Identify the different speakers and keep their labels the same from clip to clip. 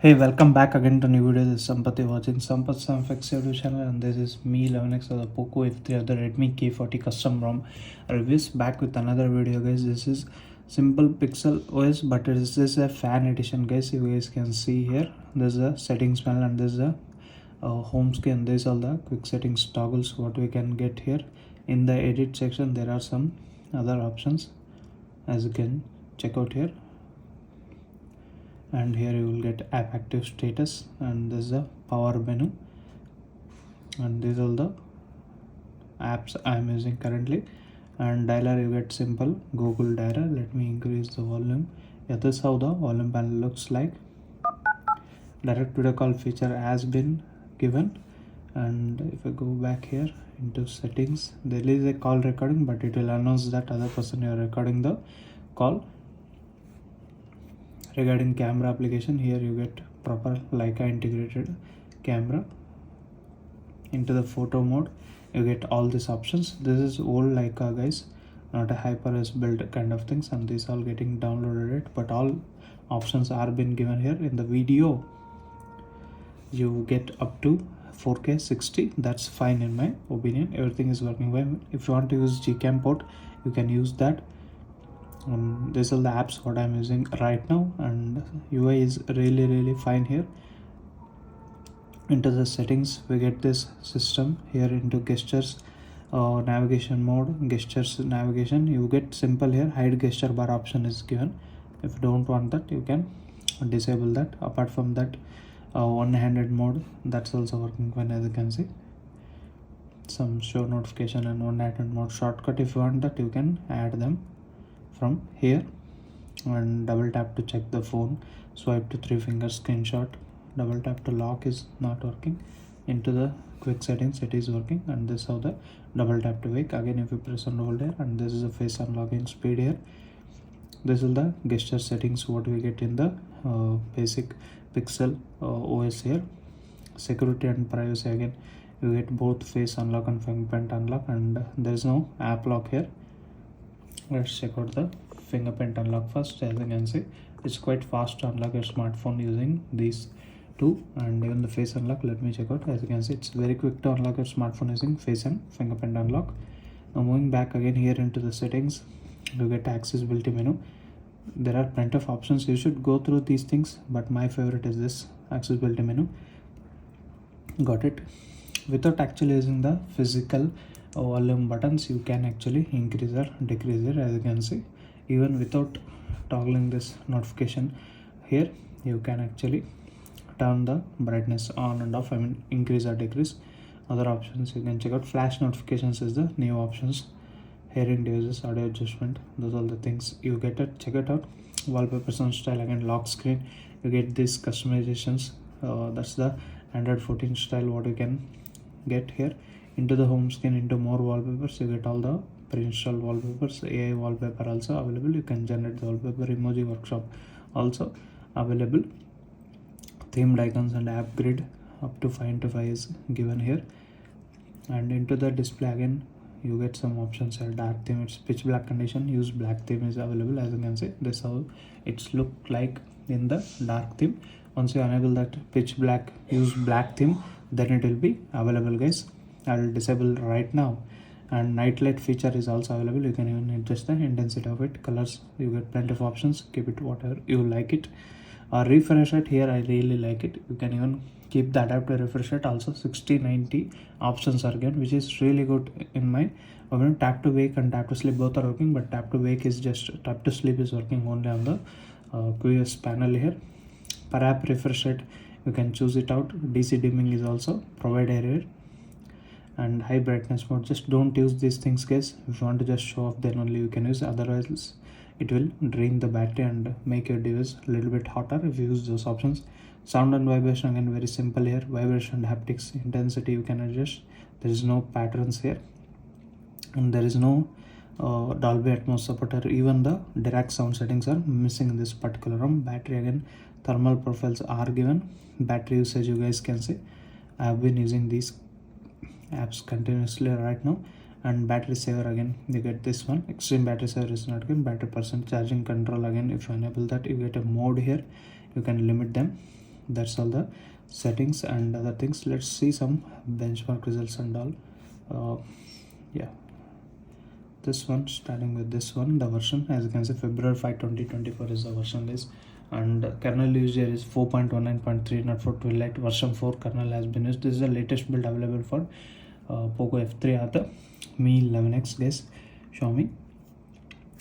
Speaker 1: Hey, welcome back again to new video. This is Sampath. You're watching Sampath Samfx YouTube channel, and this is me 11x of the Poco F3 of the Redmi K40 custom ROM reviews. Back with another video, guys. This is simple PixelOS, but this is a fan edition, guys. You guys can see here. This is the settings panel, and this is the home screen. These are the quick settings toggles. What we can get here in the edit section, there are some other options, as you can check out here. And here you will get app active status, and this is the power menu, and these are the apps I am using currently. And dialer, you get simple Google dialer. Let me increase the volume. Yeah, this is how the volume panel looks like. Direct video call feature has been given, and if I go back here into settings, there is a call recording, but it will announce that other person you are recording the call. Regarding camera application, here you get proper Leica integrated camera. Into the photo mode, you get all these options. This is old Leica, guys, not a HyperOS build kind of things, and these all getting downloaded, but all options are been given here. In the video, you get up to 4K 60. That's fine in my opinion. Everything is working well. If you want to use Gcam port, you can use that. These are the apps what I'm using right now, and UI is really fine here. Into the settings, we get this system here. Into gestures, navigation mode, gestures navigation, you get simple here. Hide gesture bar option is given. If you don't want that, you can disable that. Apart from that, one-handed mode, that's also working fine. As you can see, some show notification and one-handed mode shortcut, if you want that, you can add them from here. And double tap to check the phone, swipe to 3 fingers screenshot, double tap to lock is not working. Into the quick settings, it is working, and this is how the double tap to wake. Again, if you press and hold here, and this is the face unlocking speed here. This is the gesture settings what we get in the basic Pixel OS here. Security and privacy, again you get both face unlock and fingerprint unlock, and there is no app lock here. Let's check out the fingerprint unlock first. As you can see, it's quite fast to unlock your smartphone using these two, and even the face unlock, let me check out. As you can see, it's very quick to unlock your smartphone using face and fingerprint unlock. Now moving back again here into the settings, you get accessibility menu. There are plenty of options. You should go through these things, but my favorite is this accessibility menu. Got it. Without actually using the physical volume buttons, you can actually increase or decrease it. As you can see, even without toggling this notification here, you can actually turn the brightness on and off, I mean increase or decrease. Other options you can check out. Flash notifications is the new options. Hearing devices, audio adjustment, those are the things you get it. Check it out. Wallpapers and style, again lock screen, you get these customizations. That's the Android 14 style what you can get here. Into the home screen, into more wallpapers, you get all the pre-installed wallpapers. AI wallpaper also available. You can generate the wallpaper. Emoji workshop also available. Themed icons and app grid up to 5x5 is given here. And into the display, again you get some options here. Dark theme, it's pitch black condition, use black theme is available. As you can see, this how it's look like in the dark theme. Once you enable that pitch black, use black theme, then it will be available, guys. I'll disable right now. And night light feature is also available. You can even adjust the intensity of it. Colors, you get plenty of options. Keep it whatever you like it. Refresh rate, here I really like it. You can even keep the adaptive refresh rate also. 60-90 options are given, which is really good in my opinion. Tap to wake and tap to sleep both are working, but tap to wake is just, tap to sleep is working only on the QoS panel here. Per app refresh rate, you can choose it out. DC dimming is also provided here. And high brightness mode, just don't use these things, guys. If you want to just show off, then only you can use, otherwise it will drain the battery and make your device a little bit hotter if you use those options. Sound and vibration, again very simple here. Vibration and haptics intensity you can adjust. There is no patterns here, and there is no Dolby Atmos support, or even the direct sound settings are missing in this particular ROM. Battery, again thermal profiles are given. Battery usage, you guys can see I have been using these apps continuously right now. And battery saver, again you get this one. Extreme battery saver is not good. Battery percent charging control, again if you enable that, you get a mode here. You can limit them. That's all the settings and other things. Let's see some benchmark results and all. Yeah, this one, starting with this one, the version, as you can see, February 5 2024 is the version list, and kernel used here is 4.19.3, not for 12 Lite. Version 4 kernel has been used. This is the latest build available for Poco F3 or the Mi 11X guys, Xiaomi.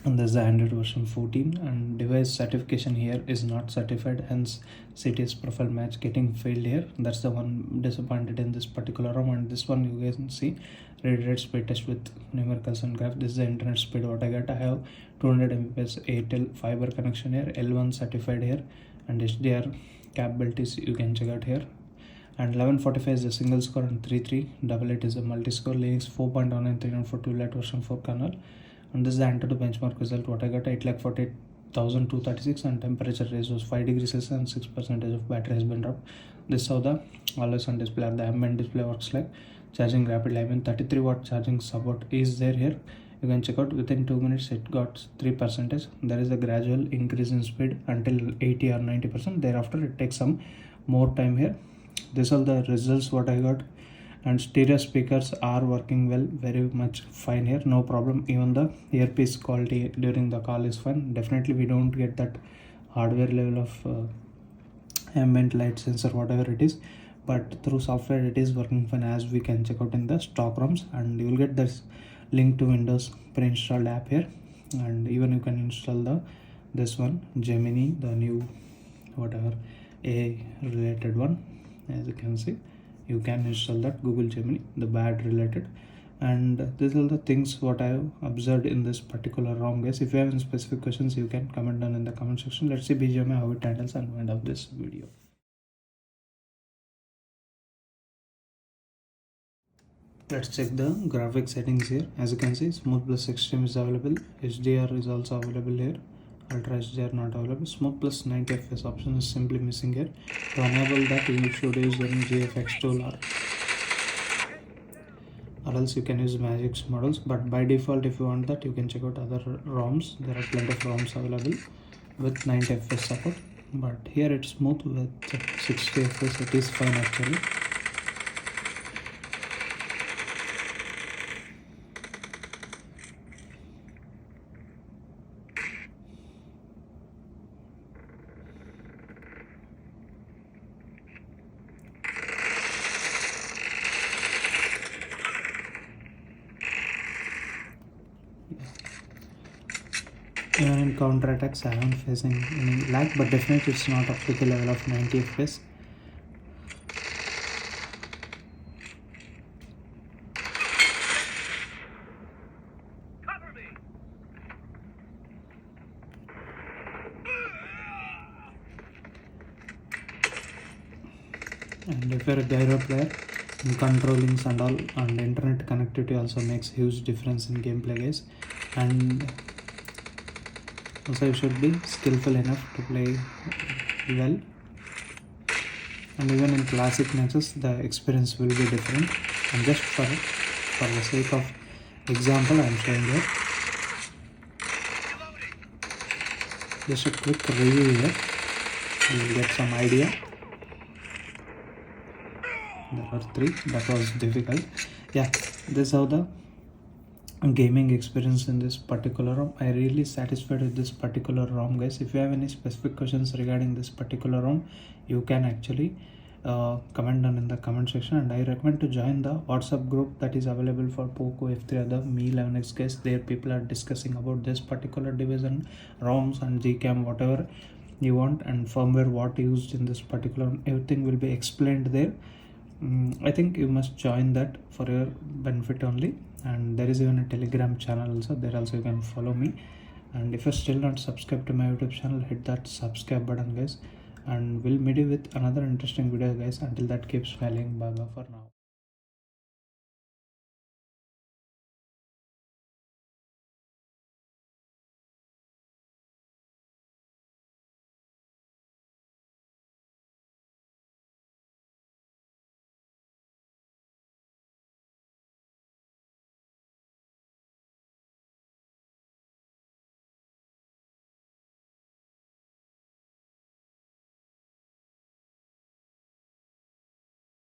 Speaker 1: And there's the Android version 14, and device certification here is not certified, hence CTS profile match getting failed here. That's the one disappointed in this particular ROM. And this one you guys can see read rate speed test with numericals and graph. This is the internet speed what I got. I have 200 Mbps Airtel fiber connection here, L1 certified here, and HDR capabilities you can check out here. And 1145 is a single score, and 3388 is a multi-score. Linux 4.19 for 2 Lite version 4 kernel. And this is the Antutu benchmark result what I got, 8,48,236, and temperature raise was 5 degrees Celsius and 6% of battery has been dropped. This is how the always on display or the ambient display works like. Charging rapidly, 33 watt charging support is there here. You can check out within 2 minutes it got 3%. There is a gradual increase in speed until 80 or 90%. Thereafter it takes some more time here. These are the results what I got. And stereo speakers are working well, very much fine here, no problem. Even the earpiece quality during the call is fine. Definitely we don't get that hardware level of ambient light sensor whatever it is, but through software it is working fine, as we can check out in the stock ROMs. And you will get this link to Windows pre-installed app here, and even you can install this one Gemini, the new whatever AI related one. As you can see, you can install that Google Gemini, the bad related. And these are the things what I have observed in this particular ROM guys. If you have any specific questions, you can comment down in the comment section. Let's see BGMI how it handles and end of this video. Let's check the graphics settings here. As you can see, Smooth Plus Extreme is available, HDR is also available here, Ultra HDR not available. Smooth Plus 90 fps option is simply missing here. To enable that, you should use any GFX tool or else you can use Magix models. But by default, if you want that, you can check out other ROMs. There are plenty of ROMs available with 90 fps support. But here it's smooth with 60 fps. It is fine actually. Even in counter attacks, I haven't facing any lag, but definitely it's not up to the level of 90 fps. And if you're a gyro player, in controllings and all, and internet connectivity also makes huge difference in gameplay guys. And also you should be skillful enough to play well, and even in classic matches the experience will be different. And just for the sake of example, I am showing here just a quick review here. You will get some idea. There were 3, that was difficult. Yeah, this is how the gaming experience in this particular ROM. I really satisfied with this particular ROM guys. If you have any specific questions regarding this particular ROM, you can actually comment down in the comment section. And I recommend to join the WhatsApp group that is available for Poco F3 or the Mi 11X guys. There people are discussing about this particular device and ROMs and Gcam, whatever you want, and firmware what used in this particular, everything will be explained there. I think you must join that for your benefit only. And there is even a Telegram channel also, there also you can follow me. And if you're still not subscribed to my YouTube channel, hit that subscribe button guys, and we'll meet you with another interesting video guys. Until that, keep smiling. Bye bye for now.